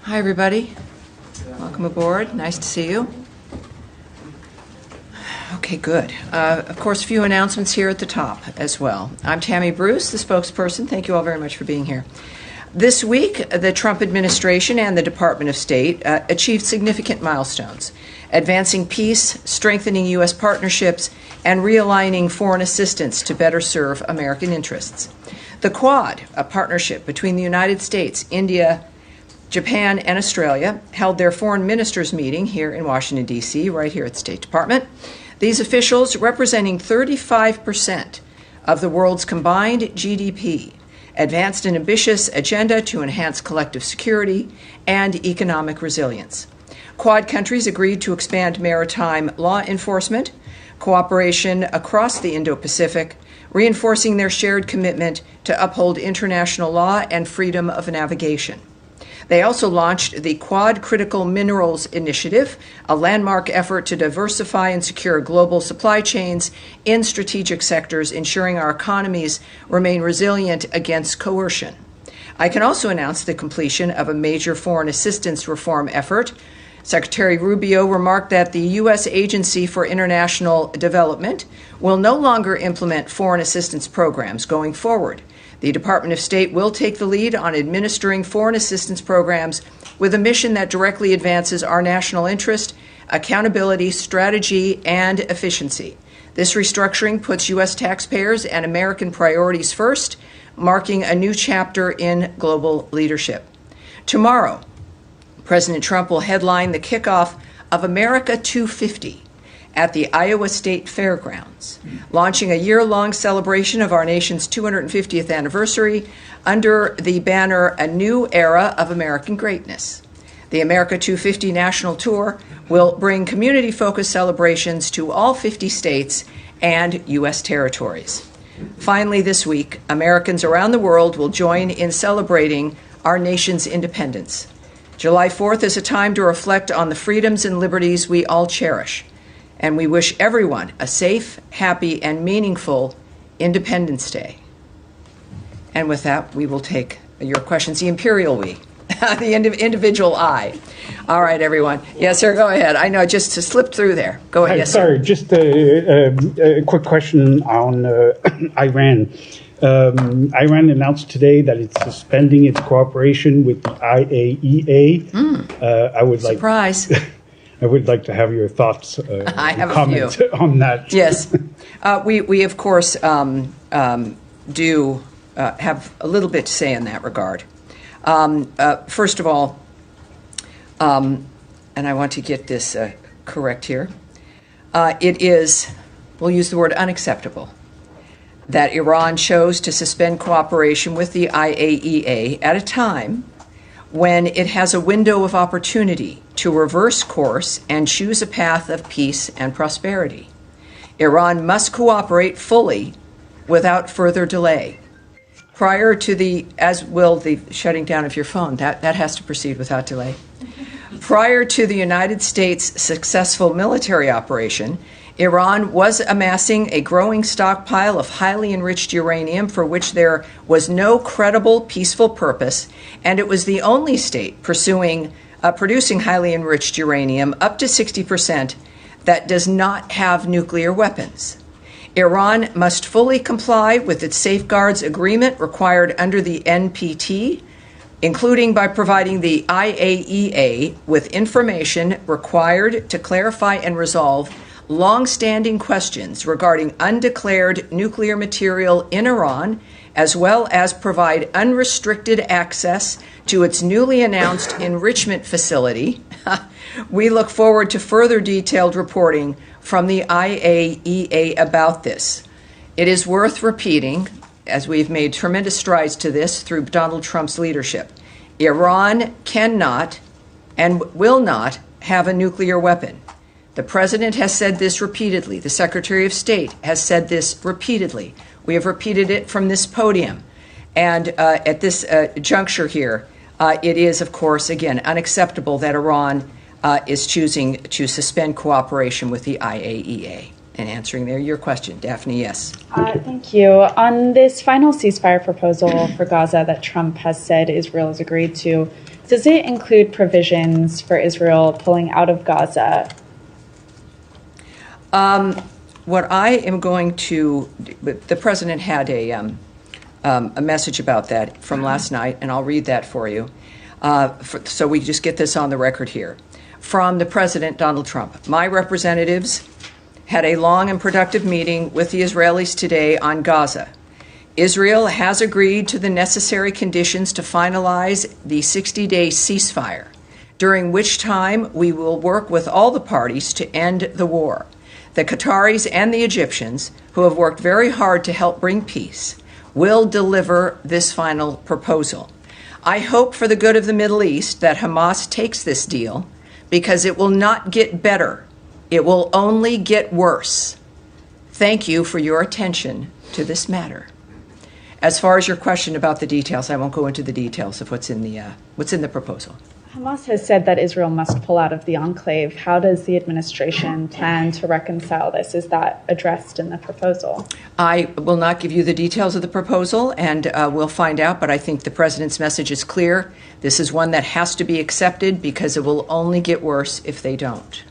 Hi, everybody. Welcome aboard. Nice to see you. Okay, good. Of course, a few announcements here at the top as well. I'm Tammy Bruce, the spokesperson. Thank you all very much for being here. This week, the Trump administration and the Department of State achieved significant milestones, advancing peace, strengthening U.S. partnerships, and realigning foreign assistance to better serve American interests. The Quad, a partnership between the United States, India, Japan, and Australia, held their foreign ministers' meeting here in Washington, D.C., right here at the State Department. These officials, representing 35% of the world's combined GDP, advanced an ambitious agenda to enhance collective security and economic resilience. Quad countries agreed to expand maritime law enforcement, cooperation across the Indo-Pacific, reinforcing their shared commitment to uphold international law and freedom of navigation. They also launched the Quad Critical Minerals Initiative, a landmark effort to diversify and secure global supply chains in strategic sectors, ensuring our economies remain resilient against coercion. I can also announce the completion of a major foreign assistance reform effort. Secretary Rubio remarked that the U.S. Agency for International Development will no longer implement foreign assistance programs going forward. The Department of State will take the lead on administering foreign assistance programs with a mission that directly advances our national interest, accountability, strategy, and efficiency. This restructuring puts U.S. taxpayers and American priorities first, marking a new chapter in global leadership. Tomorrow, President Trump will headline the kickoff of America 250 at the Iowa State Fairgrounds, launching a year-long celebration of our nation's 250th anniversary under the banner A New Era of American Greatness. The America 250 National Tour will bring community-focused celebrations to all 50 states and U.S. territories. Finally, this week, Americans around the world will join in celebrating our nation's independence. July 4th is a time to reflect on the freedoms and liberties we all cherish. And we wish everyone a safe, happy, and meaningful Independence Day. And with that, we will take your questions. The imperial we, the individual I. All right, everyone. Yes, sir, go ahead. I know, just to slip through there. Go ahead, yes, sorry, sir. Just a quick question on Iran. Iran announced today that it's suspending its cooperation with the IAEA. Surprise. I would like to have your thoughts, I have comment a few. on that. Yes. We of course, do have a little bit to say in that regard. First of all, and I want to get this correct here, it is, we'll use the word unacceptable, that Iran chose to suspend cooperation with the IAEA at a time when it has a window of opportunity to reverse course and choose a path of peace and prosperity. Iran must cooperate fully without further delay. Prior to the, as will the shutting down of your phone, that has to proceed without delay. Prior to the United States' successful military operation, Iran was amassing a growing stockpile of highly enriched uranium for which there was no credible peaceful purpose, and it was the only state producing highly enriched uranium up to 60% that does not have nuclear weapons. Iran must fully comply with its safeguards agreement required under the NPT, including by providing the IAEA with information required to clarify and resolve long-standing questions regarding undeclared nuclear material in Iran, as well as provide unrestricted access to its newly announced enrichment facility. We look forward to further detailed reporting from the IAEA about this. It is worth repeating, as we've made tremendous strides to this through Donald Trump's leadership, Iran cannot and will not have a nuclear weapon. The President has said this repeatedly. The Secretary of State has said this repeatedly. We have repeated it from this podium. And at this juncture here, it is, of course, again, unacceptable that Iran is choosing to suspend cooperation with the IAEA. And answering your question, Daphne, yes. Thank you. On this final ceasefire proposal for Gaza that Trump has said Israel has agreed to, Does it include provisions for Israel pulling out of Gaza? What I am going to, the president had a message about that from last night, and I'll read that for you. So we just get this on the record here. From the President, Donald Trump. My representatives had a long and productive meeting with the Israelis today on Gaza. Israel has agreed to the necessary conditions to finalize the 60-day ceasefire, during which time we will work with all the parties to end the war. The Qataris and the Egyptians, who have worked very hard to help bring peace, will deliver this final proposal. I hope for the good of the Middle East that Hamas takes this deal, because it will not get better. It will only get worse. Thank you for your attention to this matter. As far as your question about the details, I won't go into the details of what's in the proposal. Hamas has said that Israel must pull out of the enclave. How does the administration plan to reconcile this? Is that addressed in the proposal? I will not give you the details of the proposal, and we'll find out, but I think the president's message is clear. This is one that has to be accepted because it will only get worse if they don't.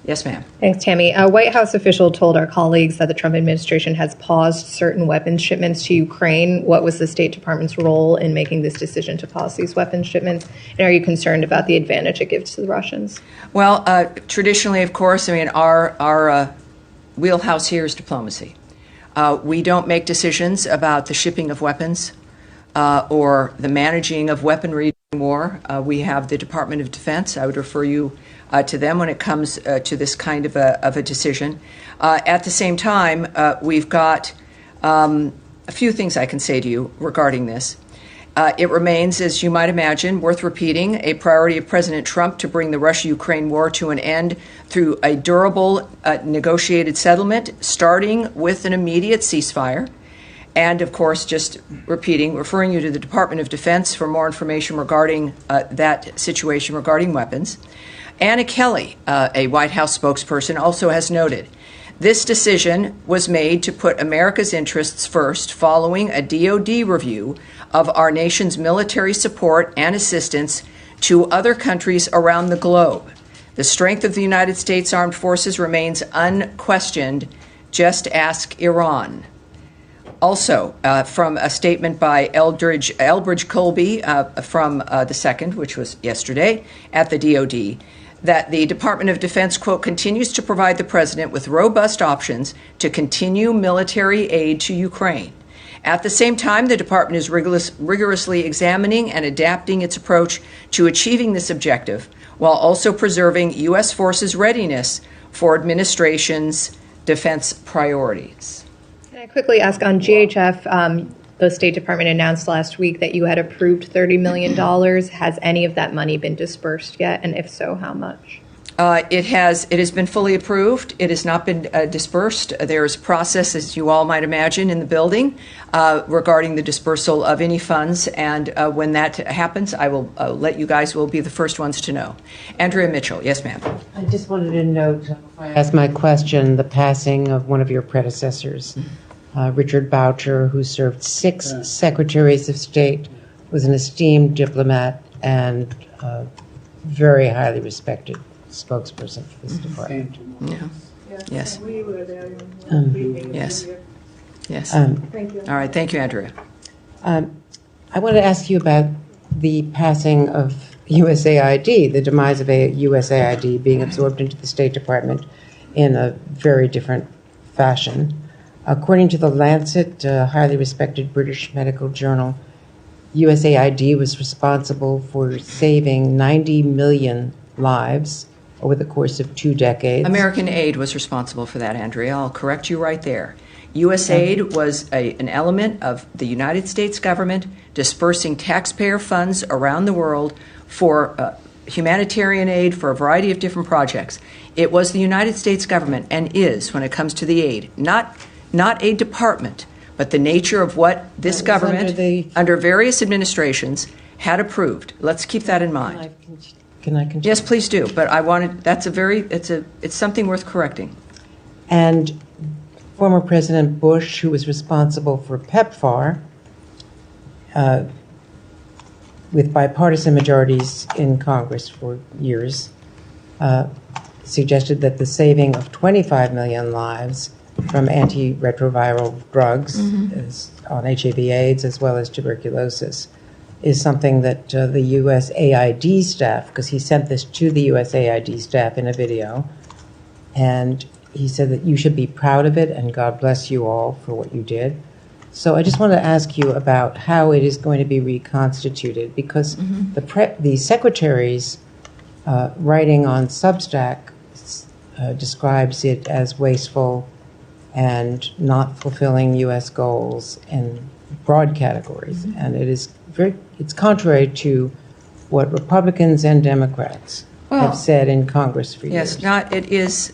Yes, ma'am. Thanks, Tammy. A White House official told our colleagues that the Trump administration has paused certain weapons shipments to Ukraine. What was the State Department's role in making this decision to pause these weapons shipments? And are you concerned about the advantage it gives to the Russians? Well, traditionally, of course, I mean, our wheelhouse here is diplomacy. We don't make decisions about the shipping of weapons or the managing of weaponry during war. We have the Department of Defense. I would refer you to them when it comes to this kind of a decision. At the same time, we've got a few things I can say to you regarding this. It remains, as you might imagine, worth repeating, a priority of President Trump to bring the Russia-Ukraine war to an end through a durable negotiated settlement, starting with an immediate ceasefire. And, of course, just referring you to the Department of Defense for more information regarding that situation regarding weapons. Anna Kelly, a White House spokesperson, also has noted, this decision was made to put America's interests first following a DoD review of our nation's military support and assistance to other countries around the globe. The strength of the United States Armed Forces remains unquestioned. Just ask Iran. Also, from a statement by Elbridge Colby from the 2nd, which was yesterday, at the DoD, that the Department of Defense, quote, continues to provide the president with robust options to continue military aid to Ukraine. At the same time, the department is rigorously examining and adapting its approach to achieving this objective, while also preserving U.S. forces' readiness for administration's defense priorities. Can I quickly ask on GHF, the State Department announced last week that you had approved $30 million. Has any of that money been dispersed yet? And if so, how much? It has been fully approved. It has not been dispersed. There is a process, as you all might imagine, in the building regarding the dispersal of any funds. And when that happens, I will let you guys will be the first ones to know. Andrea Mitchell. Yes, ma'am. I just wanted to note, before I ask my question, the passing of one of your predecessors, Richard Boucher, who served 6 secretaries of state, was an esteemed diplomat and very highly respected spokesperson for this department. Yeah. Yes. Yes. Yes. Thank you. All right. Thank you, Andrea. I want to ask you about the passing of USAID, the demise of USAID being absorbed into the State Department in a very different fashion. According to the Lancet, a highly respected British medical journal, USAID was responsible for saving 90 million lives over the course of 2 decades. American Aid was responsible for that, Andrea. I'll correct you right there. USAID was an element of the United States government dispersing taxpayer funds around the world for humanitarian aid for a variety of different projects. It was the United States government, and is, when it comes to the aid, not a department, but the nature of what this government, under various administrations, had approved. Let's keep that in mind. Can I continue? Yes, please do. But I wanted, it's something worth correcting. And former President Bush, who was responsible for PEPFAR, with bipartisan majorities in Congress for years, suggested that the saving of 25 million lives from antiretroviral drugs on HIV/AIDS as well as tuberculosis is something that the USAID staff, because he sent this to the USAID staff in a video, and he said that you should be proud of it and God bless you all for what you did. So I just want to ask you about how it is going to be reconstituted, because the secretary's writing on Substack describes it as wasteful and not fulfilling U.S. goals in broad categories, and it's contrary to what Republicans and Democrats have said in Congress for years. Yes, it is.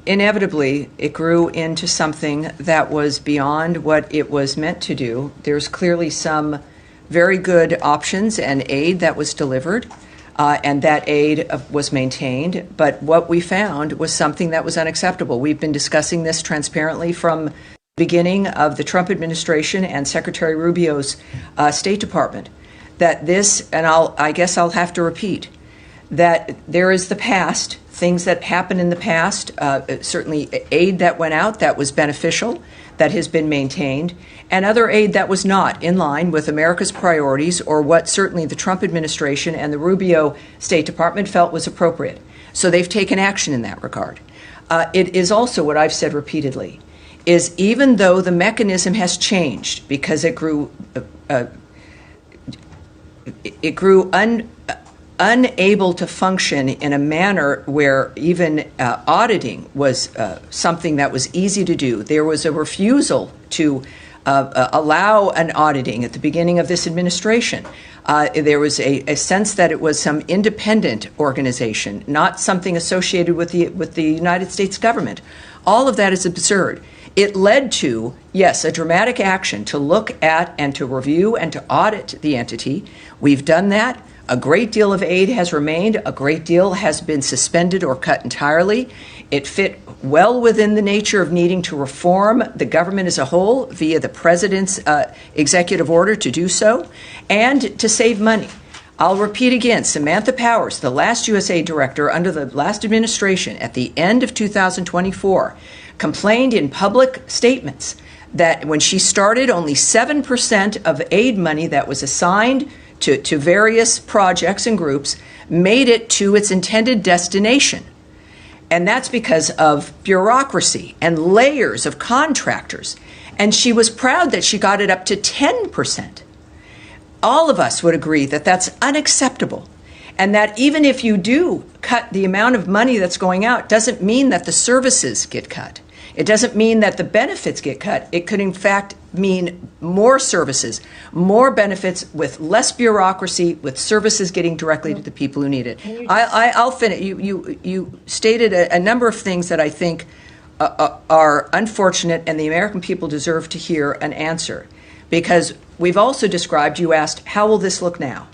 Inevitably, it grew into something that was beyond what it was meant to do. There's clearly some very good options and aid that was delivered, and that aid was maintained. But what we found was something that was unacceptable. We've been discussing this transparently from the beginning of the Trump administration and Secretary Rubio's State Department, that this, and I guess I'll have to repeat, that there is the past, things that happened in the past, certainly aid that went out that was beneficial, that has been maintained, and other aid that was not in line with America's priorities or what certainly the Trump administration and the Rubio State Department felt was appropriate. So they've taken action in that regard. It is also what I've said repeatedly, is even though the mechanism has changed because it grew unable to function in a manner where even auditing was something that was easy to do. There was a refusal to allow an auditing at the beginning of this administration. There was a sense that it was some independent organization, not something associated with the United States government. All of that is absurd. It led to, yes, a dramatic action to look at and to review and to audit the entity. We've done that. A great deal of aid has remained. A great deal has been suspended or cut entirely. It fit well within the nature of needing to reform the government as a whole via the president's executive order to do so and to save money. I'll repeat again, Samantha Powers, the last USAID director under the last administration at the end of 2024, complained in public statements that when she started, only 7% of aid money that was assigned to various projects and groups made it to its intended destination. And that's because of bureaucracy and layers of contractors. And she was proud that she got it up to 10%. All of us would agree that that's unacceptable. And that even if you do cut the amount of money that's going out, doesn't mean that the services get cut. It doesn't mean that the benefits get cut. It could, in fact, mean more services, more benefits with less bureaucracy, with services getting directly to the people who need it. I'll finish. You stated a number of things that I think are unfortunate, and the American people deserve to hear an answer. Because we've also described, you asked, how will this look now?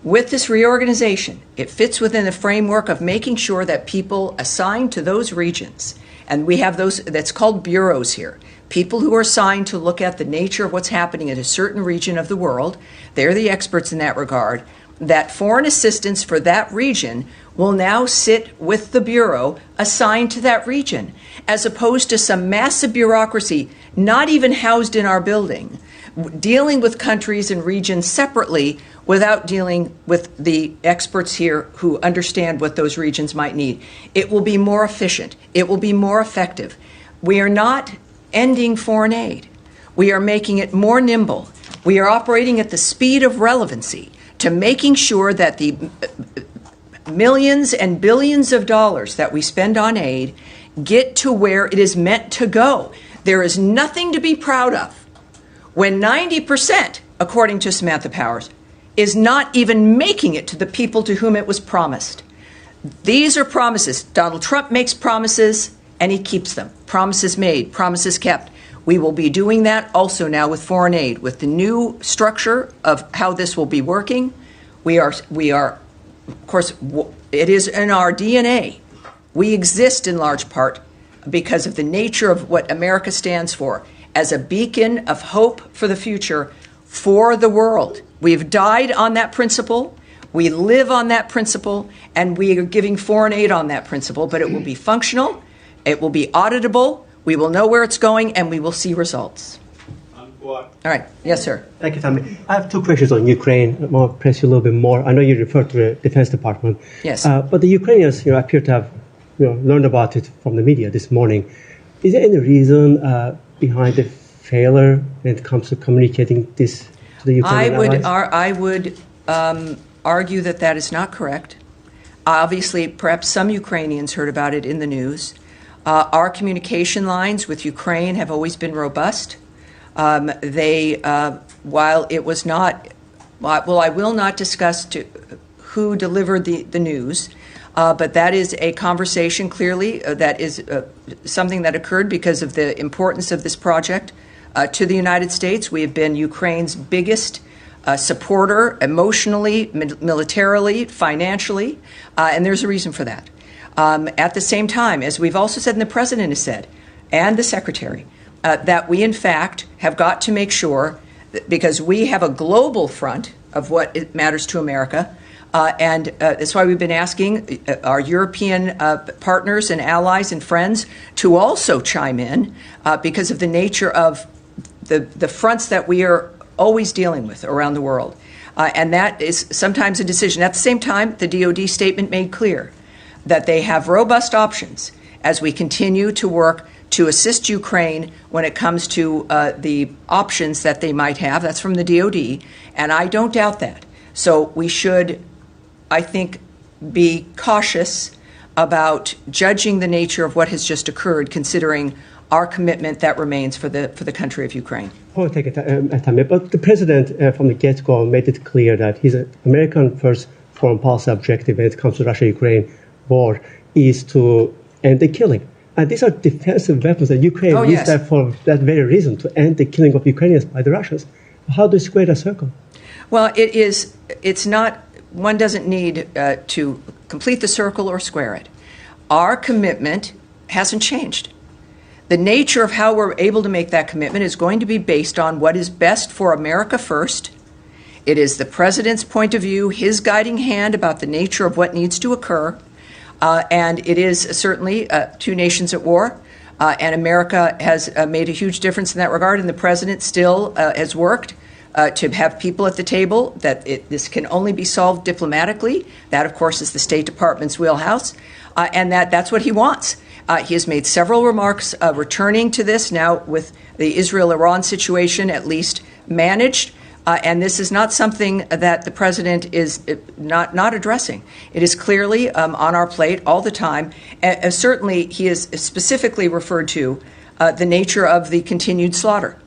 With this reorganization, it fits within the framework of making sure that people assigned to those regions, and we have those, that's called bureaus here, people who are assigned to look at the nature of what's happening in a certain region of the world. They're the experts in that regard. That foreign assistance for that region will now sit with the bureau assigned to that region, as opposed to some massive bureaucracy not even housed in our building, dealing with countries and regions separately without dealing with the experts here who understand what those regions might need. It will be more efficient. It will be more effective. We are not ending foreign aid. We are making it more nimble. We are operating at the speed of relevancy to making sure that the millions and billions of dollars that we spend on aid get to where it is meant to go. There is nothing to be proud of when 90%, according to Samantha Powers, is not even making it to the people to whom it was promised. These are promises. Donald Trump makes promises and he keeps them. Promises made, promises kept. We will be doing that also now with foreign aid, with the new structure of how this will be working. We are, of course, it is in our DNA. We exist in large part because of the nature of what America stands for, as a beacon of hope for the future for the world. We've died on that principle. We live on that principle, and we are giving foreign aid on that principle, but it will be functional, it will be auditable, we will know where it's going, and we will see results. All right. Yes, sir. Thank you, Tammy. I have two questions on Ukraine. I want to press you a little bit more. I know you referred to the Defense Department. Yes. But the Ukrainians appear to have learned about it from the media this morning. Is there any reason behind the failure when it comes to communicating this to the Ukrainian allies? I would argue that that is not correct. Obviously, perhaps some Ukrainians heard about it in the news. Our communication lines with Ukraine have always been robust. While it was not, well, I will not discuss who delivered the news, but that is a conversation clearly that is something that occurred because of the importance of this project to the United States. We have been Ukraine's biggest supporter emotionally, militarily, financially, and there's a reason for that. At the same time, as we've also said and the President has said, and the Secretary, that we in fact have got to make sure, because we have a global front of what it matters to America, and that's why we've been asking our European partners and allies and friends to also chime in because of the nature of the fronts that we are always dealing with around the world. And that is sometimes a decision. At the same time, the DoD statement made clear that they have robust options as we continue to work to assist Ukraine when it comes to the options that they might have. That's from the DoD, and I don't doubt that. So we should, I think, be cautious about judging the nature of what has just occurred, considering our commitment that remains for the country of Ukraine. I want to take it, Tammy, but the president from the get-go made it clear that his American first foreign policy objective when it comes to Russia-Ukraine war is to end the killing. And these are defensive weapons that Ukraine needs that for that very reason, to end the killing of Ukrainians by the Russians. How do you square that circle? Well, it's not, one doesn't need to complete the circle or square it. Our commitment hasn't changed. The nature of how we're able to make that commitment is going to be based on what is best for America first. It is the President's point of view, his guiding hand about the nature of what needs to occur. And it is certainly two nations at war. And America has made a huge difference in that regard. And the President still has worked to have people at the table, that this can only be solved diplomatically. That, of course, is the State Department's wheelhouse. And that's what he wants. He has made several remarks returning to this now with the Israel-Iran situation at least managed. And this is not something that the President is not addressing. It is clearly on our plate all the time. Certainly, he has specifically referred to the nature of the continued slaughter.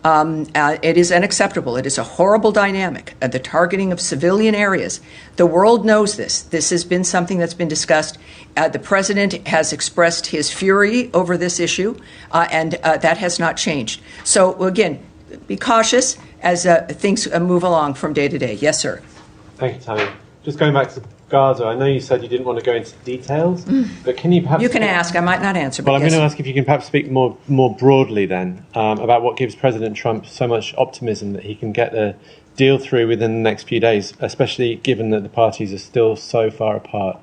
It is unacceptable. It is a horrible dynamic, the targeting of civilian areas. The world knows this. This has been something that's been discussed. The President has expressed his fury over this issue, and that has not changed. So, again, be cautious as things move along from day to day. Yes, sir. Thank you, Tammy. Just going back to Gaza, I know you said you didn't want to go into details, but can you perhaps... You can ask. I might not answer. Well, I'm going to ask if you can perhaps speak more broadly then about what gives President Trump so much optimism that he can get the deal through within the next few days, especially given that the parties are still so far apart,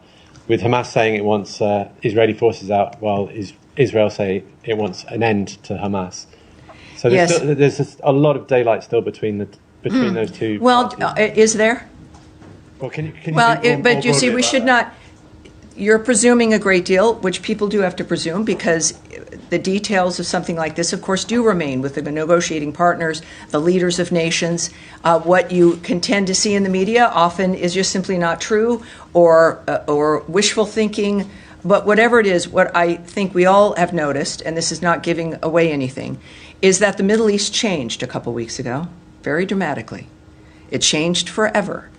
with Hamas saying it wants Israeli forces out while Israel say it wants an end to Hamas. So there's just a lot of daylight still between those two. Well, parties. Is there? Well, can you but you see, we should not. You're presuming a great deal, which people do have to presume, because the details of something like this, of course, do remain with the negotiating partners, the leaders of nations. What you can tend to see in the media often is just simply not true, or wishful thinking. But whatever it is, what I think we all have noticed, and this is not giving away anything, is that the Middle East changed a couple weeks ago, very dramatically. It changed forever.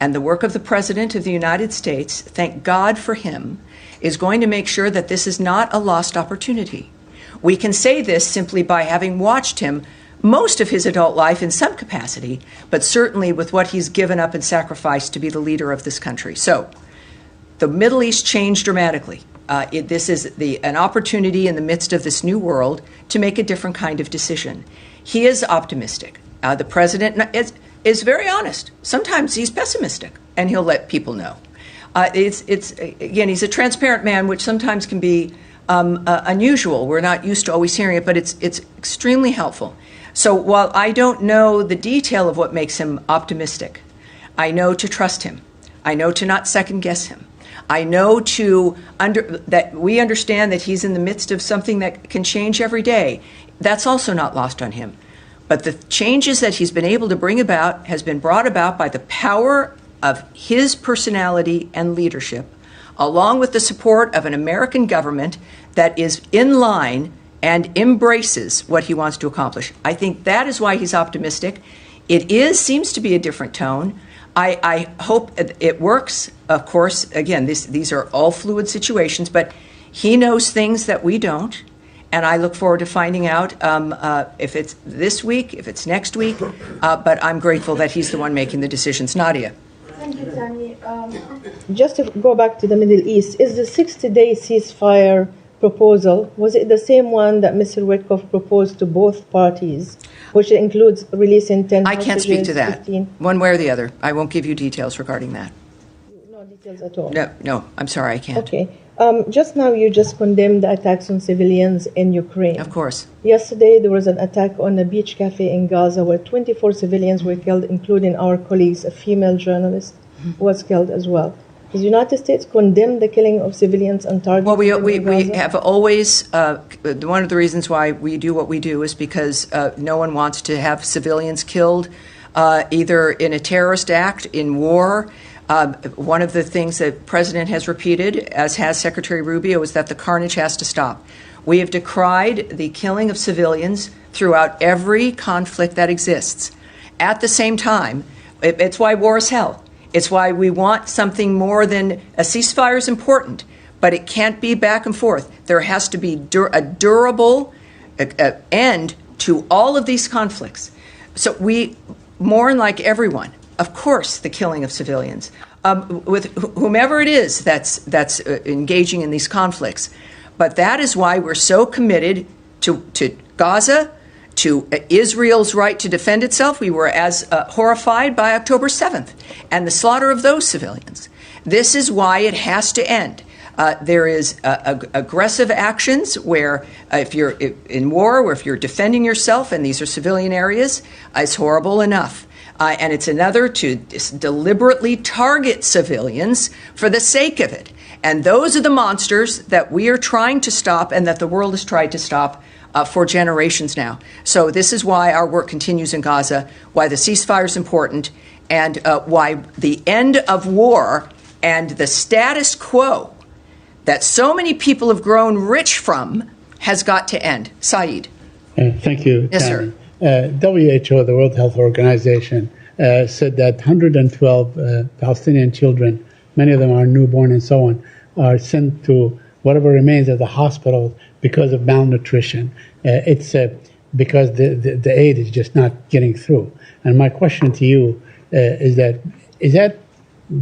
And the work of the President of the United States, thank God for him, is going to make sure that this is not a lost opportunity. We can say this simply by having watched him most of his adult life in some capacity, but certainly with what he's given up and sacrificed to be the leader of this country. So the Middle East changed dramatically. This is an opportunity in the midst of this new world to make a different kind of decision. He is optimistic. The President, is very honest. Sometimes he's pessimistic, and he'll let people know. Again, he's a transparent man, which sometimes can be unusual. We're not used to always hearing it, but it's extremely helpful. So while I don't know the detail of what makes him optimistic, I know to trust him. I know to not second guess him. I know that we understand that he's in the midst of something that can change every day. That's also not lost on him. But the changes that he's been able to bring about has been brought about by the power of his personality and leadership, along with the support of an American government that is in line and embraces what he wants to accomplish. I think that is why he's optimistic. Seems to be a different tone. I hope it works. Of course, again, these are all fluid situations, but he knows things that we don't. And I look forward to finding out if it's this week, if it's next week. But I'm grateful that he's the one making the decisions. Nadia. Thank you, Tammy. Just to go back to the Middle East, is the 60-day ceasefire proposal, was it the same one that Mr. Witkoff proposed to both parties, which includes releasing 10 I can't speak to that. 15? One way or the other. I won't give you details regarding that. No details at all? No, I'm sorry, I can't. Okay. Just now you just condemned the attacks on civilians in Ukraine. Of course. Yesterday there was an attack on a beach cafe in Gaza where 24 civilians were killed, including our colleagues, a female journalist was killed as well. Does the United States condemn the killing of civilians on target? Well, we have always, one of the reasons why we do what we do is because no one wants to have civilians killed, either in a terrorist act, in war. One of the things that the President has repeated, as has Secretary Rubio, is that the carnage has to stop. We have decried the killing of civilians throughout every conflict that exists. At the same time, it's why war is hell. It's why we want something more than a ceasefire is important, but it can't be back and forth. There has to be a durable end to all of these conflicts. So we mourn like everyone. Of course, the killing of civilians, with whomever it is that's engaging in these conflicts. But that is why we're so committed to Gaza, to Israel's right to defend itself. We were as horrified by October 7th and the slaughter of those civilians. This is why it has to end. There is aggressive actions where if you're in war, or if you're defending yourself, and these are civilian areas, it's horrible enough. And it's another to deliberately target civilians for the sake of it. And those are the monsters that we are trying to stop and that the world has tried to stop for generations now. So this is why our work continues in Gaza, why the ceasefire is important, and why the end of war and the status quo that so many people have grown rich from has got to end. Saeed. Thank you, Yes, Tammy. sir. WHO, the World Health Organization, said that 112 Palestinian children, many of them are newborn and so on, are sent to whatever remains of the hospital because of malnutrition. It's because the aid is just not getting through. And my question to you is that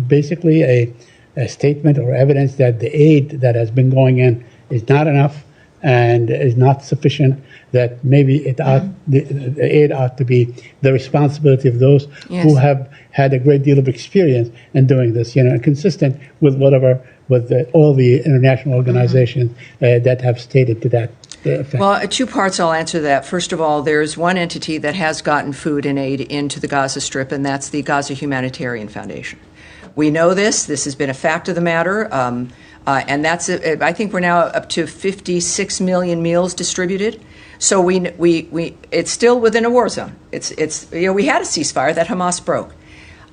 basically a statement or evidence that the aid that has been going in is not enough and is not sufficient, that maybe the aid ought to be the responsibility of those who have had a great deal of experience in doing this, consistent with all the international organizations that have stated to that effect. Well, two parts I'll answer that. First of all, there's one entity that has gotten food and aid into the Gaza Strip, and that's the Gaza Humanitarian Foundation. We know this. This has been a fact of the matter. And that's, I think we're now up to 56 million meals distributed. So it's still within a war zone. We had a ceasefire that Hamas broke.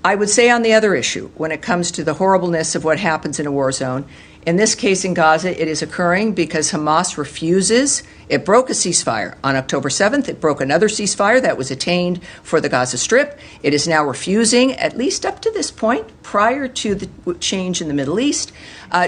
I would say on the other issue, when it comes to the horribleness of what happens in a war zone, in this case in Gaza, it is occurring because Hamas refuses. It broke a ceasefire on October 7th. It broke another ceasefire that was attained for the Gaza Strip. It is now refusing, at least up to this point, prior to the change in the Middle East,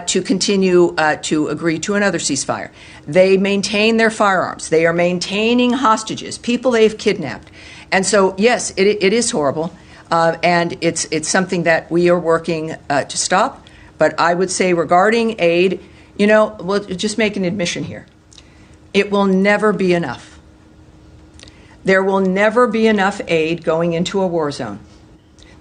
to continue to agree to another ceasefire. They maintain their firearms. They are maintaining hostages, people they've kidnapped. And so, yes, it is horrible. And it's something that we are working to stop. But I would say regarding aid, we'll just make an admission here. It will never be enough. There will never be enough aid going into a war zone.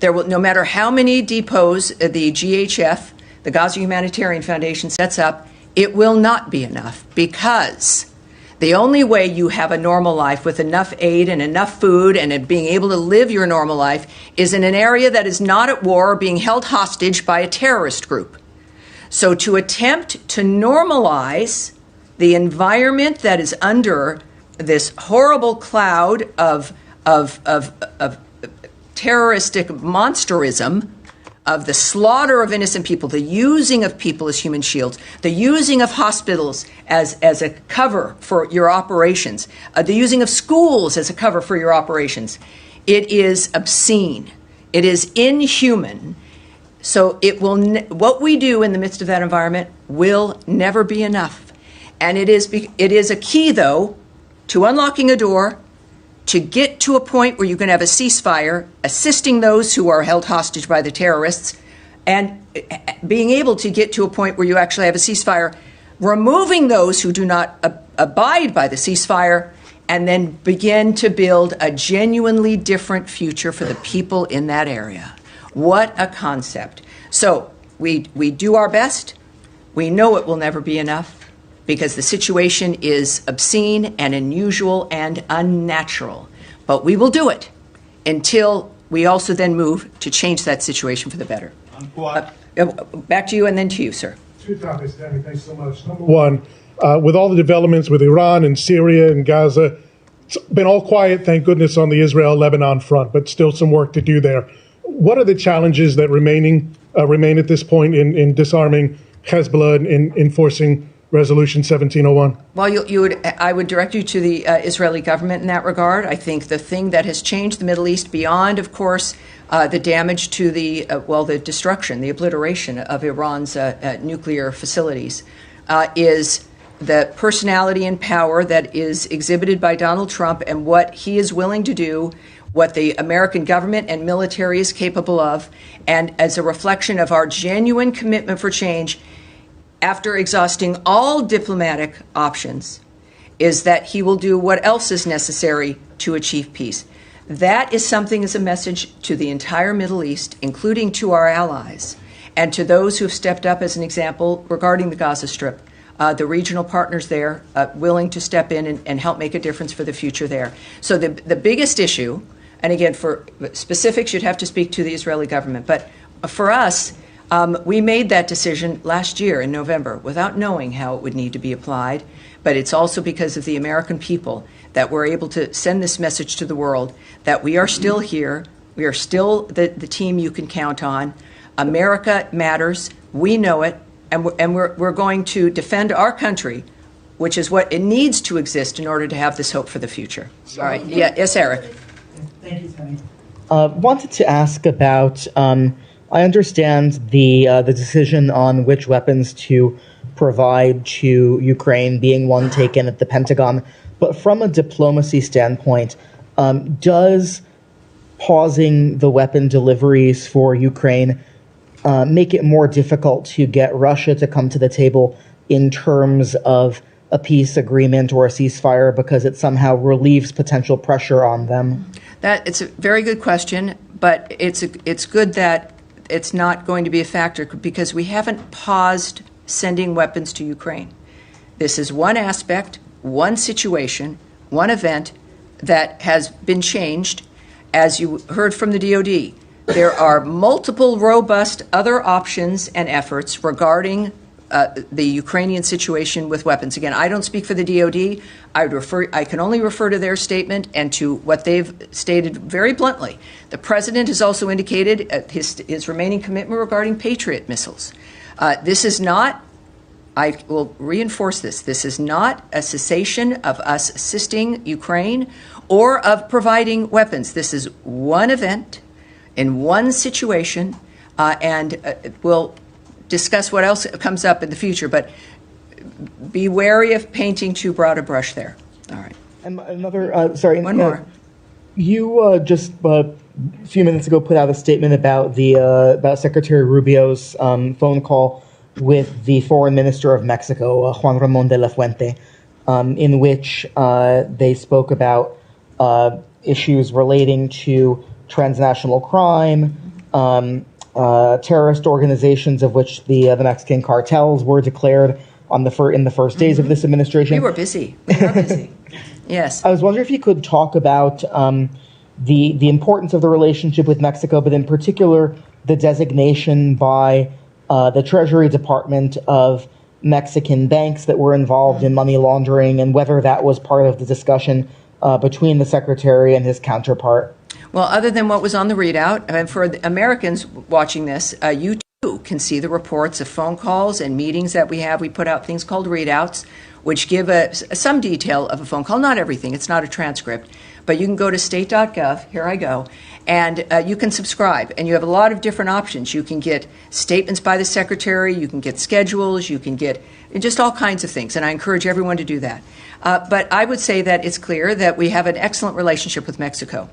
There will, no matter how many depots the GHF, the Gaza Humanitarian Foundation, sets up, it will not be enough, because the only way you have a normal life with enough aid and enough food and being able to live your normal life is in an area that is not at war or being held hostage by a terrorist group. So to attempt to normalize the environment that is under this horrible cloud of terroristic monsterism, of the slaughter of innocent people, the using of people as human shields, the using of hospitals as a cover for your operations, the using of schools as a cover for your operations. It is obscene. It is inhuman. So it will. What we do in the midst of that environment will never be enough. And it is a key, though, to unlocking a door, to get to a point where you can have a ceasefire, assisting those who are held hostage by the terrorists, and being able to get to a point where you actually have a ceasefire, removing those who do not abide by the ceasefire, and then begin to build a genuinely different future for the people in that area. What a concept. So we do our best. We know it will never be enough, because the situation is obscene and unusual and unnatural. But we will do it until we also then move to change that situation for the better. Back to you, and then to you, sir. Two topics, Tammy. Thanks so much. Number one, with all the developments with Iran and Syria and Gaza, it's been all quiet, thank goodness, on the Israel-Lebanon front, but still some work to do there. What are the challenges that remain at this point in disarming Hezbollah and in enforcing Resolution 1701? Well, I would direct you to the Israeli government in that regard. I think the thing that has changed the Middle East beyond, of course, the damage to the destruction, the obliteration of Iran's nuclear facilities, is the personality and power that is exhibited by Donald Trump and what he is willing to do, what the American government and military is capable of, and as a reflection of our genuine commitment for change, after exhausting all diplomatic options, is that he will do what else is necessary to achieve peace. That is something as a message to the entire Middle East, including to our allies, and to those who have stepped up as an example regarding the Gaza Strip, the regional partners there willing to step in and help make a difference for the future there. So the biggest issue, and again, for specifics, you'd have to speak to the Israeli government, but for us, we made that decision last year in November without knowing how it would need to be applied, but it's also because of the American people that we're able to send this message to the world that we are still here, we are still the team you can count on. America matters, we know it, and we're going to defend our country, which is what it needs to exist in order to have this hope for the future. All right, yes, Eric. Thank you, Tammy. Wanted to ask about. I understand the decision on which weapons to provide to Ukraine being one taken at the Pentagon, but from a diplomacy standpoint, does pausing the weapon deliveries for Ukraine make it more difficult to get Russia to come to the table in terms of a peace agreement or a ceasefire because it somehow relieves potential pressure on them? It's a very good question, but it's good that it's not going to be a factor because we haven't paused sending weapons to Ukraine. This is one aspect, one situation, one event that has been changed. As you heard from the DoD, there are multiple robust other options and efforts regarding the Ukrainian situation with weapons. Again, I don't speak for the DoD. I can only refer to their statement and to what they've stated very bluntly. The president has also indicated his remaining commitment regarding Patriot missiles. This is not, I will reinforce this is not a cessation of us assisting Ukraine or of providing weapons. This is one event in one situation, and we'll discuss what else comes up in the future, but be wary of painting too broad a brush there. All right. And another, sorry. One more. You just a few minutes ago put out a statement about about Secretary Rubio's phone call with the foreign minister of Mexico, Juan Ramón de la Fuente, in which they spoke about issues relating to transnational crime, terrorist organizations, of which the Mexican cartels were declared in the first days of this administration. We were busy. We were busy. Yes. I was wondering if you could talk about the importance of the relationship with Mexico, but in particular the designation by the Treasury Department of Mexican banks that were involved in money laundering, and whether that was part of the discussion between the secretary and his counterpart. Well, other than what was on the readout, and for the Americans watching this, you too can see the reports of phone calls and meetings that we have. We put out things called readouts, which give some detail of a phone call. Not everything. It's not a transcript. But you can go to state.gov, here I go, and you can subscribe. And you have a lot of different options. You can get statements by the secretary. You can get schedules. You can get just all kinds of things. And I encourage everyone to do that. But I would say that it's clear that we have an excellent relationship with Mexico.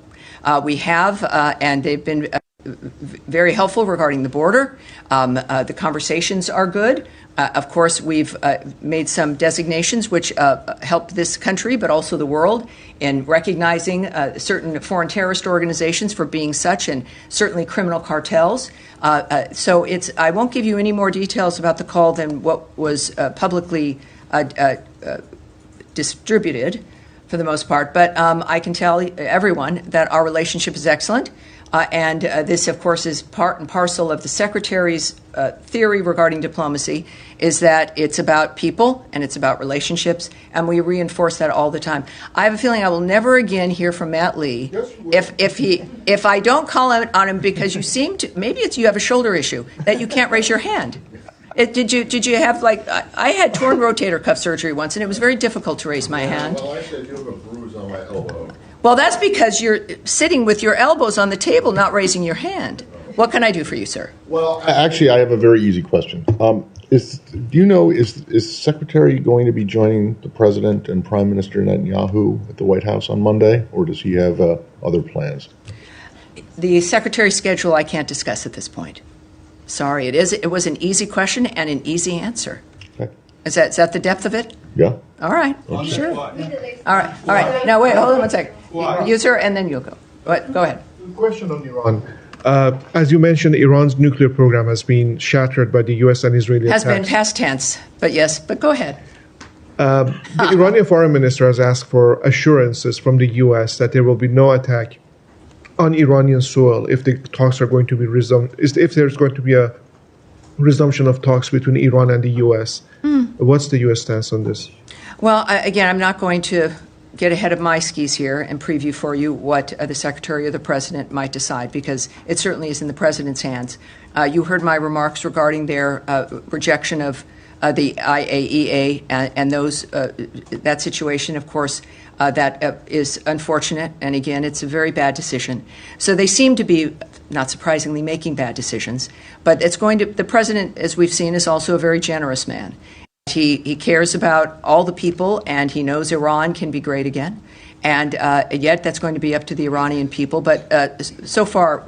We have, and they've been very helpful regarding the border. The conversations are good. Of course, we've made some designations which help this country, but also the world, in recognizing certain foreign terrorist organizations for being such, and certainly criminal cartels. So I won't give you any more details about the call than what was publicly distributed, for the most part. But I can tell everyone that our relationship is excellent. And this, of course, is part and parcel of the Secretary's theory regarding diplomacy, is that it's about people and it's about relationships, and we reinforce that all the time. I have a feeling I will never again hear from Matt Lee if I don't call out on him because you seem to, maybe it's you have a shoulder issue, that you can't raise your hand. Did you have, like, I had torn rotator cuff surgery once, and it was very difficult to raise my hand. Well, I said you have a bruise on my elbow. Well, that's because you're sitting with your elbows on the table, not raising your hand. What can I do for you, sir? Well, actually, I have a very easy question. Is Secretary going to be joining the President and Prime Minister Netanyahu at the White House on Monday, or does he have other plans? The Secretary's schedule I can't discuss at this point. Sorry, it was an easy question and an easy answer. Okay. Is that the depth of it? Yeah. All right. Sure. All right. Now, wait, hold on one second. You, sir, and then you'll go. Go ahead. Question on Iran. As you mentioned, Iran's nuclear program has been shattered by the U.S. and Israeli attacks. Has been past tense, but yes, but go ahead. The Iranian foreign minister has asked for assurances from the U.S. that there will be no attack on Iranian soil if the talks are going to be resumed, if there's going to be a resumption of talks between Iran and the U.S. What's the U.S. stance on this? Well, again, I'm not going to get ahead of my skis here and preview for you what the Secretary or the President might decide, because it certainly is in the President's hands. You heard my remarks regarding their rejection of the IAEA and those that situation, of course, that is unfortunate. And again, it's a very bad decision. So they seem to be, not surprisingly, making bad decisions. But it's going to, the President, as we've seen, is also a very generous man. He cares about all the people, and he knows Iran can be great again. And yet that's going to be up to the Iranian people. But so far,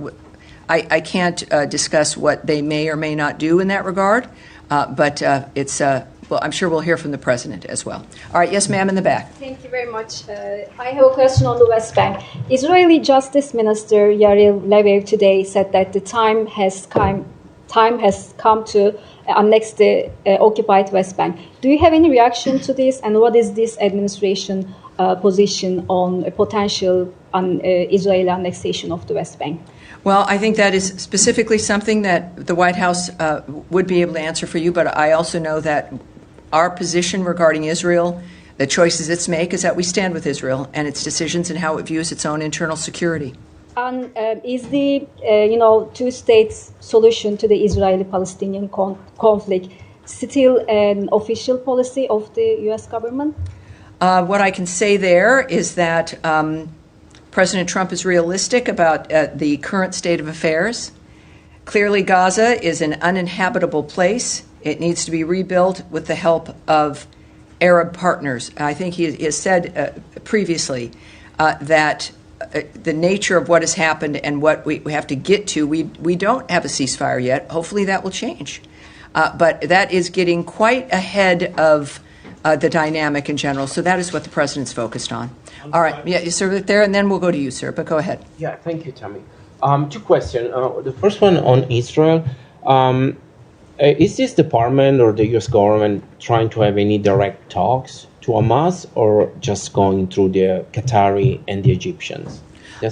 I can't discuss what they may or may not do in that regard. But it's, well, I'm sure we'll hear from the President as well. All right, yes, ma'am, in the back. Thank you very much. I have a question on the West Bank. Israeli Justice Minister Yair Lapid today said that the time has come to annex the occupied West Bank. Do you have any reaction to this, and what is this administration position on a potential Israeli annexation of the West Bank? Well, I think that is specifically something that the White House would be able to answer for you, but I also know that our position regarding Israel, the choices it's make, is that we stand with Israel and its decisions and how it views its own internal security. And is the two-state solution to the Israeli-Palestinian conflict still an official policy of the U.S. government? What I can say there is that President Trump is realistic about the current state of affairs. Clearly, Gaza is an uninhabitable place. It needs to be rebuilt with the help of Arab partners. I think he has said previously that the nature of what has happened and what we have to get to, we don't have a ceasefire yet. Hopefully that will change. But that is getting quite ahead of the dynamic in general. So that is what the President's focused on. All right. Yeah, sir, there, and then we'll go to you, sir. But go ahead. Yeah, thank you, Tammy. Two questions. The first one on Israel. Is this department or the U.S. government trying to have any direct talks to Hamas, or just going through the Qatari and the Egyptians?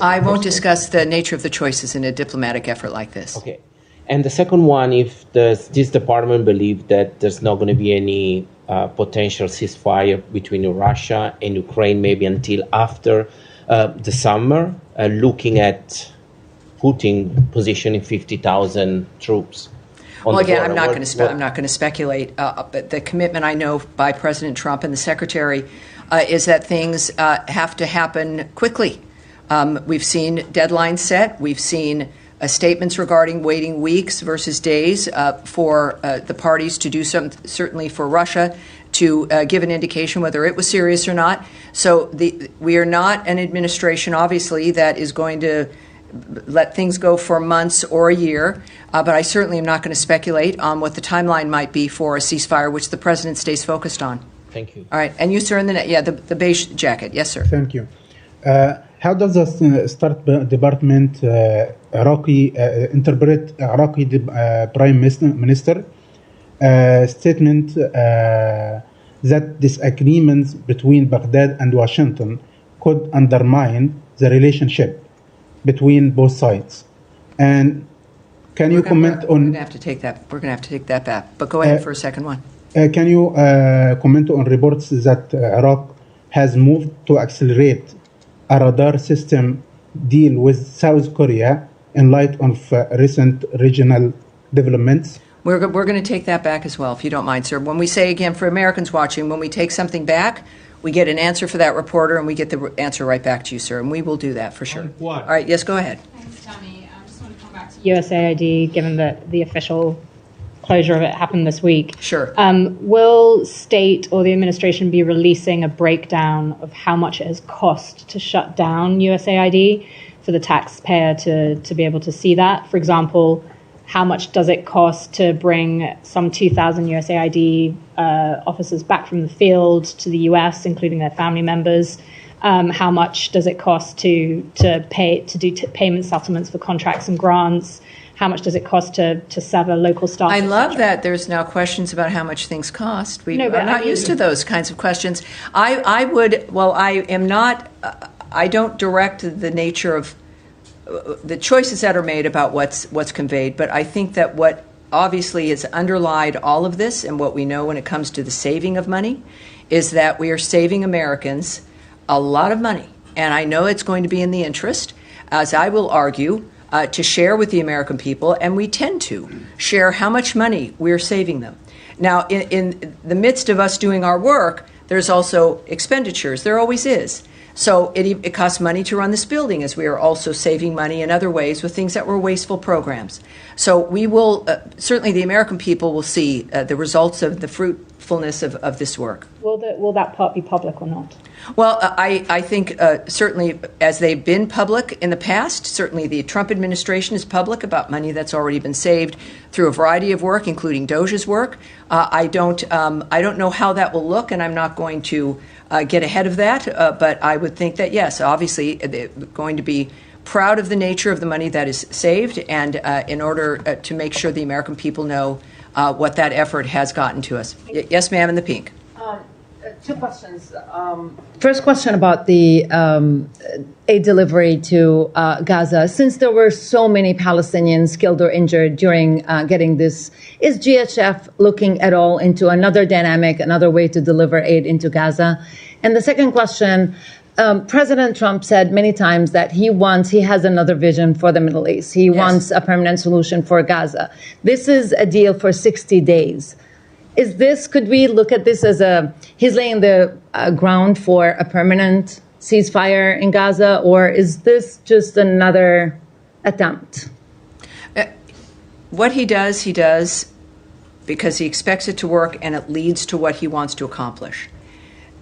I won't discuss the nature of the choices in a diplomatic effort like this. Okay. And the second one, if this department believes that there's not going to be any potential ceasefire between Russia and Ukraine, maybe until after the summer, looking at positioning 50,000 troops. Well, again, I'm not going to speculate. But the commitment I know by President Trump and the Secretary is that things have to happen quickly. We've seen deadlines set. We've seen statements regarding waiting weeks versus days for the parties to do something, certainly for Russia to give an indication whether it was serious or not. So we are not an administration, obviously, that is going to let things go for months or a year. But I certainly am not going to speculate on what the timeline might be for a ceasefire, which the president stays focused on. Thank you. All right. And you, sir, in the beige jacket. Yes, sir. Thank you. How does the State Department interpret Iraqi Prime Minister statement that disagreements between Baghdad and Washington could undermine the relationship between both sides? And can you comment on? We're going to have to take that. We're going to have to take that back. But go ahead for a second one. Can you comment on reports that Iraq has moved to accelerate a radar system deal with South Korea in light of recent regional developments? We're going to take that back as well, if you don't mind, sir. When we say, again, for Americans watching, when we take something back, we get an answer for that reporter, and we get the answer right back to you, sir. And we will do that for sure. What? All right. Yes, go ahead. Thanks, Tammy. I just want to come back to USAID, given that the official closure of it happened this week. Sure. Will state or the administration be releasing a breakdown of how much it has cost to shut down USAID for the taxpayer to be able to see that? For example, how much does it cost to bring some 2,000 USAID officers back from the field to the US, including their family members? How much does it cost to do payment settlements for contracts and grants? How much does it cost to sever local staff? I love that there's now questions about how much things cost. I'm not used to those kinds of questions. I don't direct the nature of the choices that are made about what's conveyed, but I think that what obviously has underlied all of this and what we know when it comes to the saving of money is that we are saving Americans a lot of money. And I know it's going to be in the interest, as I will argue, to share with the American people, and we tend to share how much money we're saving them. Now, in the midst of us doing our work, there's also expenditures. There always is. So it costs money to run this building, as we are also saving money in other ways with things that were wasteful programs. So we will, certainly the American people will see the results of the fruitfulness of this work. Will that part be public or not? Well, I think certainly as they've been public in the past, certainly the Trump administration is public about money that's already been saved through a variety of work, including DOJ's work. I don't know how that will look, and I'm not going to get ahead of that. But I would think that, yes, obviously they're going to be proud of the nature of the money that is saved, and in order to make sure the American people know what that effort has gotten to us. Yes, ma'am, in the pink. Two questions. First question about the aid delivery to Gaza. Since there were so many Palestinians killed or injured during getting this, is GHF looking at all into another dynamic, another way to deliver aid into Gaza? And the second question, President Trump said many times that he has another vision for the Middle East. He wants a permanent solution for Gaza. This is a deal for 60 days. Could we look at this as he's laying the ground for a permanent ceasefire in Gaza, or is this just another attempt? What he does because he expects it to work and it leads to what he wants to accomplish.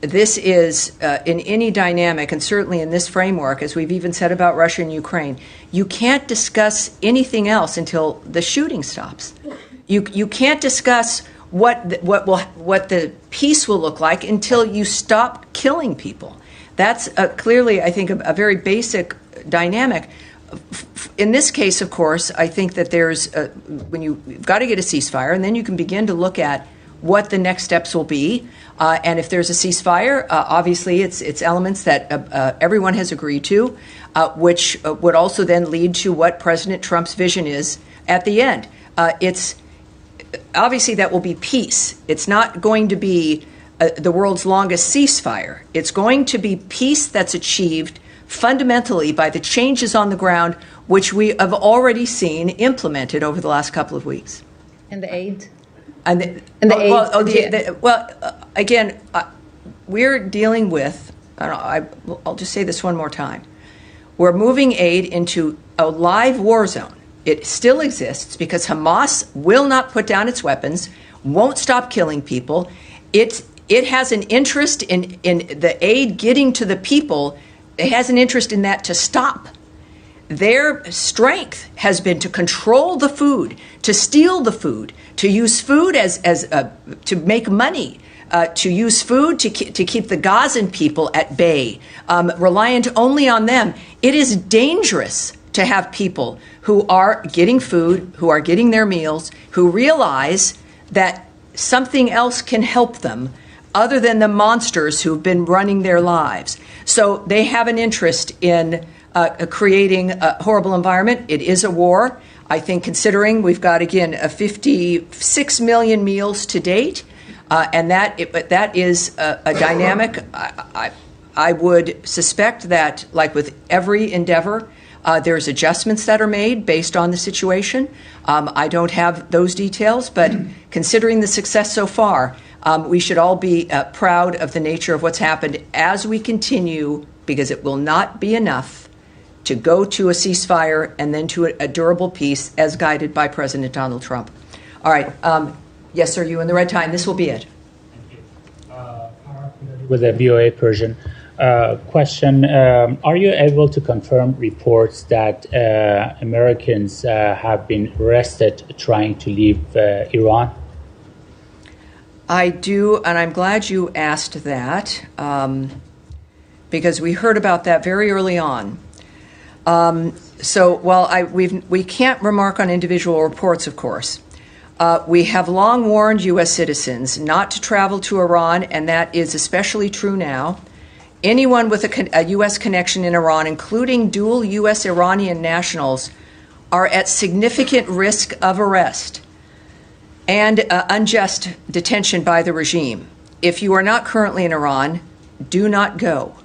This is, in any dynamic, and certainly in this framework, as we've even said about Russia and Ukraine, you can't discuss anything else until the shooting stops. You can't discuss what the peace will look like until you stop killing people. That's clearly, I think, a very basic dynamic. in this case, of course, I think that when you've got to get a ceasefire, and then you can begin to look at what the next steps will be. And if there's a ceasefire, obviously it's elements that everyone has agreed to, which would also then lead to what President Trump's vision is at the end. It's obviously that will be peace. It's not going to be the world's longest ceasefire. It's going to be peace that's achieved fundamentally by the changes on the ground, which we have already seen implemented over the last couple of weeks. And the aid? Again, we're dealing with, I'll just say this one more time. We're moving aid into a live war zone. It still exists because Hamas will not put down its weapons, won't stop killing people. It has an interest in the aid getting to the people. It has an interest in that to stop. Their strength has been to control the food, to steal the food, to use food as to make money, to use food to keep the Gazan people at bay, reliant only on them. It is dangerous to have people who are getting food, who are getting their meals, who realize that something else can help them other than the monsters who've been running their lives. So they have an interest in creating a horrible environment. It is a war. I think considering we've got, again, 56 million meals to date, and that is a dynamic. I would suspect that, like with every endeavor, there's adjustments that are made based on the situation. I don't have those details, but considering the success so far, we should all be proud of the nature of what's happened as we continue, because it will not be enough to go to a ceasefire and then to a durable peace as guided by President Donald Trump. All right. Yes, sir, you in the red tie. This will be it. With the VOA Persian. Question, are you able to confirm reports that Americans have been arrested trying to leave Iran? I do, and I'm glad you asked that, because we heard about that very early on. So while we can't remark on individual reports, of course, we have long warned U.S. citizens not to travel to Iran, and that is especially true now. Anyone with a U.S. connection in Iran, including dual U.S. Iranian nationals, are at significant risk of arrest and unjust detention by the regime. If you are not currently in Iran, do not go.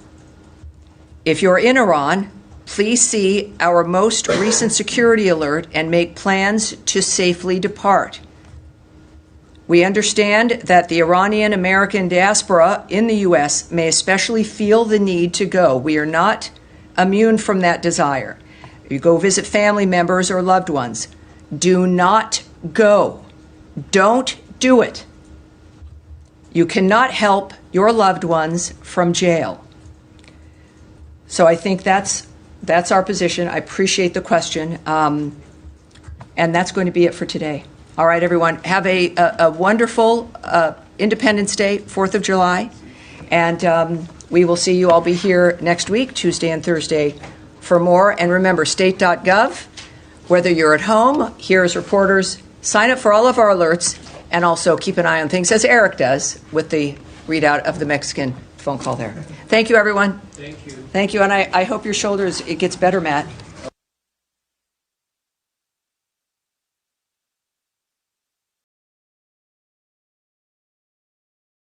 If you're in Iran, please see our most recent security alert and make plans to safely depart. We understand that the Iranian American diaspora in the U.S. may especially feel the need to go. We are not immune from that desire. You go visit family members or loved ones. Do not go. Don't do it. You cannot help your loved ones from jail. So I think that's our position. I appreciate the question. And that's going to be it for today. All right, everyone. Have a wonderful Independence Day, 4th of July. And we will see you. I'll be here next week, Tuesday and Thursday, for more. And remember, state.gov, whether you're at home, here as reporters, sign up for all of our alerts, and also keep an eye on things, as Eric does, with the readout of the Mexican phone call there. Thank you, everyone. Thank you. Thank you. And I hope your shoulders, it gets better, Matt.